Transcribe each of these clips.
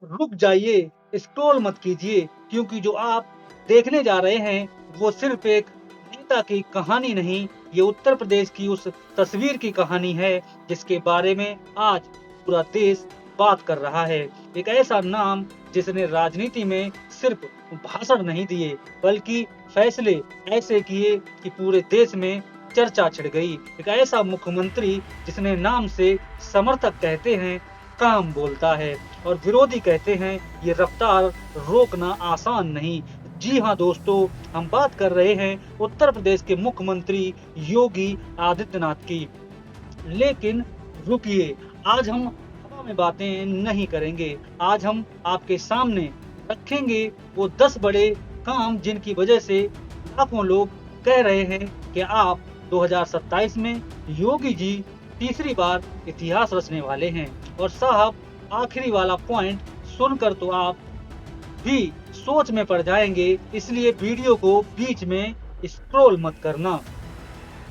रुक जाइए, स्क्रॉल मत कीजिए, क्योंकि जो आप देखने जा रहे हैं वो सिर्फ एक नेता की कहानी नहीं, ये उत्तर प्रदेश की उस तस्वीर की कहानी है जिसके बारे में आज पूरा देश बात कर रहा है। एक ऐसा नाम जिसने राजनीति में सिर्फ भाषण नहीं दिए, बल्कि फैसले ऐसे किए कि पूरे देश में चर्चा छिड़ गई। एक ऐसा मुख्यमंत्री जिसने नाम से समर्थक कहते हैं काम बोलता है और विरोधी कहते हैं ये रफ्तार रोकना आसान नहीं। जी हाँ दोस्तों, हम बात कर रहे हैं उत्तर प्रदेश के मुख्यमंत्री योगी आदित्यनाथ की। लेकिन रुकिए, आज हम हवा में बातें नहीं करेंगे। आज हम आपके सामने रखेंगे वो 10 बड़े काम जिनकी वजह से लाखों लोग कह रहे हैं कि आप 2027 में योगी जी तीसरी बार इतिहास रचने वाले हैं। और साहब, आखिरी वाला पॉइंट सुनकर तो आप भी सोच में पड़ जाएंगे, इसलिए वीडियो को बीच में स्क्रॉल मत करना,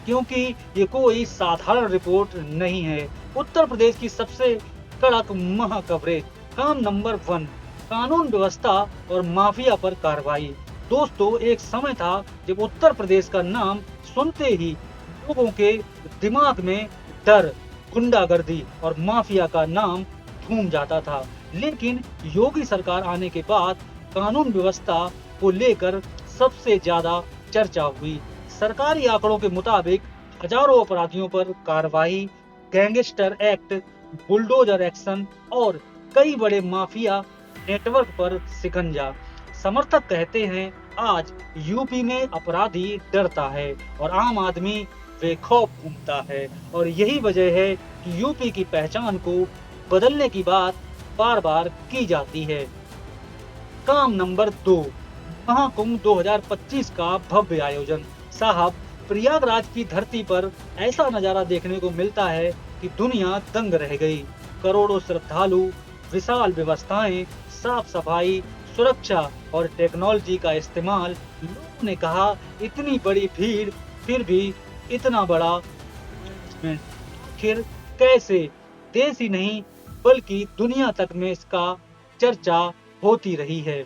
क्योंकि ये कोई साधारण रिपोर्ट नहीं है। उत्तर प्रदेश की सबसे कड़क महा कवरेज। काम नंबर 1, कानून व्यवस्था और माफिया पर कार्रवाई। दोस्तों, एक समय था जब उत्तर प्रदेश का नाम सुनते ही लोगों के दिमाग में डर, गुंडागर्दी और माफिया का नाम घूम जाता था। लेकिन योगी सरकार आने के बाद कानून व्यवस्था को लेकर सबसे ज्यादा चर्चा हुई। सरकारी आंकड़ों के मुताबिक हजारों अपराधियों पर कार्रवाई, गैंगस्टर एक्ट, बुलडोजर एक्शन और कई बड़े माफिया नेटवर्क पर शिकंजा। समर्थक कहते हैं आज यूपी में अपराधी डरता है और आम आदमी बेखौफ घूमता है, और यही वजह है कि यूपी की पहचान को बदलने की बात बार बार की जाती है। काम नंबर 2, महाकुंभ 2025 का भव्य आयोजन। साहब, प्रयागराज की धरती पर ऐसा नजारा देखने को मिलता है कि दुनिया दंग रह गई। करोड़ों श्रद्धालु, विशाल व्यवस्थाएं, साफ सफाई, सुरक्षा और टेक्नोलॉजी का इस्तेमाल। लोगों ने कहा इतनी बड़ी भीड़ फिर भी इतना बड़ा इन्वेस्टमेंट, आखिर कैसे? देश ही नहीं बल्कि दुनिया तक में इसका चर्चा होती रही है।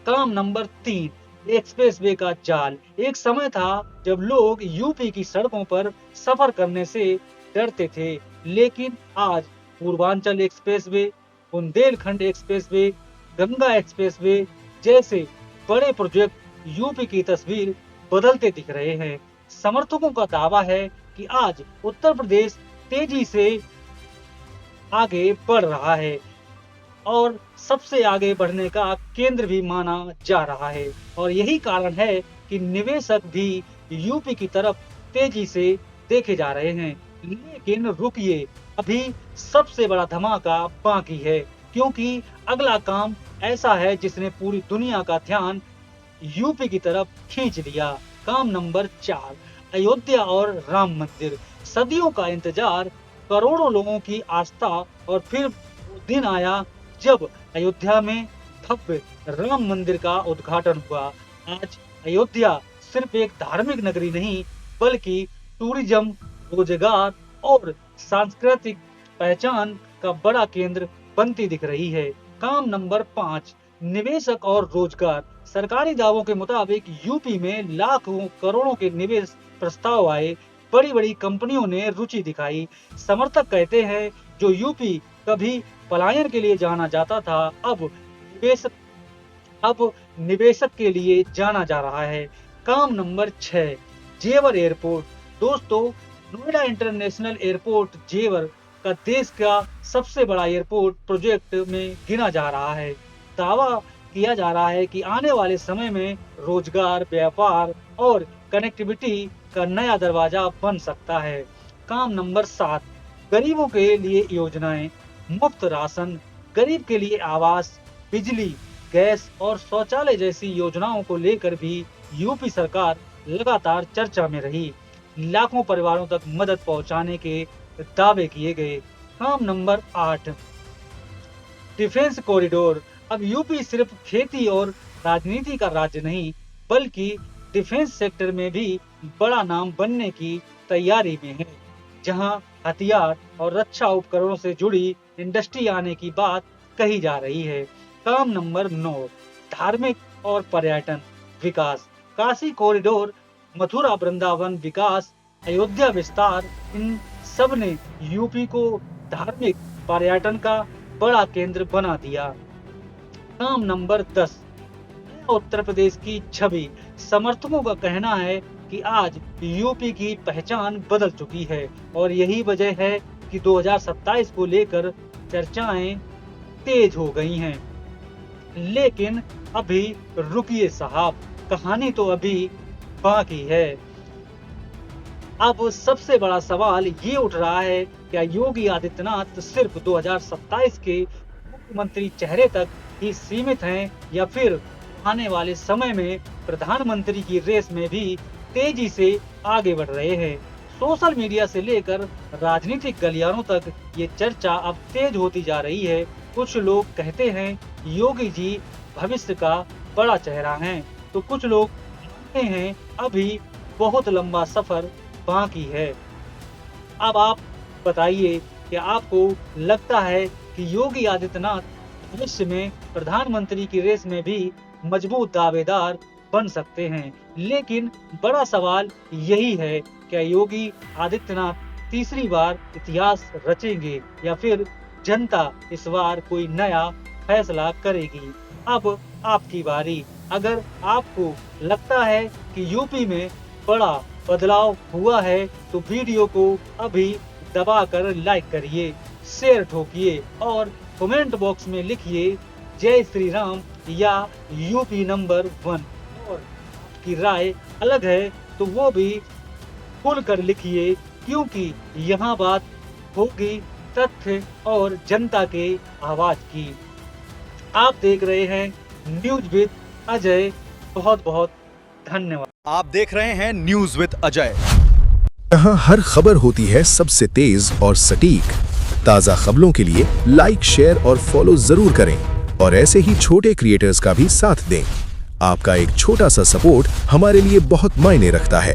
काम नंबर 3, एक्सप्रेसवे का जाल। एक समय था जब लोग यूपी की सड़कों पर सफर करने से डरते थे, लेकिन आज Purvanchal expressway, Bundelkhand expressway, Ganga expressway जैसे बड़े प्रोजेक्ट यूपी की तस्वीर बदलते दिख रहे हैं। समर्थकों का दावा है कि आज उत्तर प्रदेश तेजी से आगे बढ़ रहा है और सबसे आगे बढ़ने का केंद्र भी माना जा रहा है, और यही कारण है कि निवेशक भी यूपी की तरफ तेजी से देखे जा रहे हैं। लेकिन रुकिए, अभी सबसे बड़ा धमाका बाकी है, क्योंकि अगला काम ऐसा है जिसने पूरी दुनिया का ध्यान यूपी की तरफ खींच लिया। काम नंबर 4, अयोध्या और राम मंदिर। सदियों का इंतजार, करोड़ों लोगों की आस्था, और फिर वो दिन आया जब अयोध्या में भव्य राम मंदिर का उद्घाटन हुआ। आज अयोध्या सिर्फ एक धार्मिक नगरी नहीं, बल्कि टूरिज्म, रोजगार और सांस्कृतिक पहचान का बड़ा केंद्र बनती दिख रही है। काम नंबर 5, निवेशक और रोजगार। सरकारी दावों के मुताबिक यूपी में लाखों करोड़ों के निवेश प्रस्ताव आए, बड़ी बड़ी कंपनियों ने रुचि दिखाई। समर्थक कहते हैं जो यूपी कभी पलायन के लिए जाना जाता था, अब निवेशक के लिए जाना जा रहा है। काम नंबर 6, जेवर एयरपोर्ट। दोस्तों, नोएडा इंटरनेशनल एयरपोर्ट जेवर का देश का सबसे बड़ा एयरपोर्ट प्रोजेक्ट में गिना जा रहा है। दावा किया जा रहा है कि आने वाले समय में रोजगार, व्यापार और कनेक्टिविटी का नया दरवाजा बन सकता है। काम नंबर 7, गरीबों के लिए योजनाएं। मुफ्त राशन, गरीब के लिए आवास, बिजली, गैस और शौचालय जैसी योजनाओं को लेकर भी यूपी सरकार लगातार चर्चा में रही। लाखों परिवारों तक मदद पहुंचाने के दावे किए गए। काम नंबर 8, डिफेंस कॉरिडोर। अब यूपी सिर्फ खेती और राजनीति का राज्य नहीं, बल्कि डिफेंस सेक्टर में भी बड़ा नाम बनने की तैयारी में है। जहां हथियार और रक्षा उपकरणों से जुड़ी इंडस्ट्री आने की बात कही जा रही है। काम नंबर 9, धार्मिक और पर्यटन विकास। काशी कॉरिडोर, मथुरा वृंदावन विकास, अयोध्या विस्तार, इन सब ने यूपी को धार्मिक पर्यटन का बड़ा केंद्र बना दिया। काम नंबर 10, उत्तर प्रदेश की छवि। समर्थकों का कहना है कि आज यूपी की पहचान बदल चुकी है और यही वजह है कि 2027 को लेकर चर्चाएं तेज हो गई हैं। लेकिन अभी रुकिए साहब, कहानी तो अभी बाकी है। अब सबसे बड़ा सवाल ये उठ रहा है, क्या योगी आदित्यनाथ सिर्फ 2027 के मुख्यमंत्री चेहरे तक ही सीमित हैं या फिर आने वाले समय में प्रधानमंत्री की रेस में भी तेजी से आगे बढ़ रहे हैं। सोशल मीडिया से लेकर राजनीतिक गलियारों तक ये चर्चा अब तेज होती जा रही है। कुछ लोग कहते हैं योगी जी भविष्य का बड़ा चेहरा हैं, तो कुछ लोग मानते हैं अभी बहुत लंबा सफर बाकी है। अब आप बताइए, क्या आपको लगता है कि योगी आदित्यनाथ भविष्य में प्रधानमंत्री की रेस में भी मजबूत दावेदार बन सकते हैं? लेकिन बड़ा सवाल यही है, क्या योगी आदित्यनाथ तीसरी बार इतिहास रचेंगे या फिर जनता इस बार कोई नया फैसला करेगी? अब आपकी बारी। अगर आपको लगता है कि यूपी में बड़ा बदलाव हुआ है तो वीडियो को अभी दबाकर लाइक करिए, शेयर ठोकिए और कमेंट बॉक्स में लिखिए जय श्री राम या यूपी नंबर 1। और आपकी राय अलग है तो वो भी खुलकर लिखिए, क्योंकि यहाँ बात होगी तथ्य और जनता के आवाज की। आप देख रहे हैं न्यूज विद अजय। बहुत बहुत धन्यवाद। आप देख रहे हैं न्यूज विद अजय। यहाँ हर खबर होती है सबसे तेज और सटीक। ताजा खबरों के लिए लाइक, शेयर और फॉलो जरूर करें और ऐसे ही छोटे क्रिएटर्स का भी साथ दें। आपका एक छोटा सा सपोर्ट हमारे लिए बहुत मायने रखता है।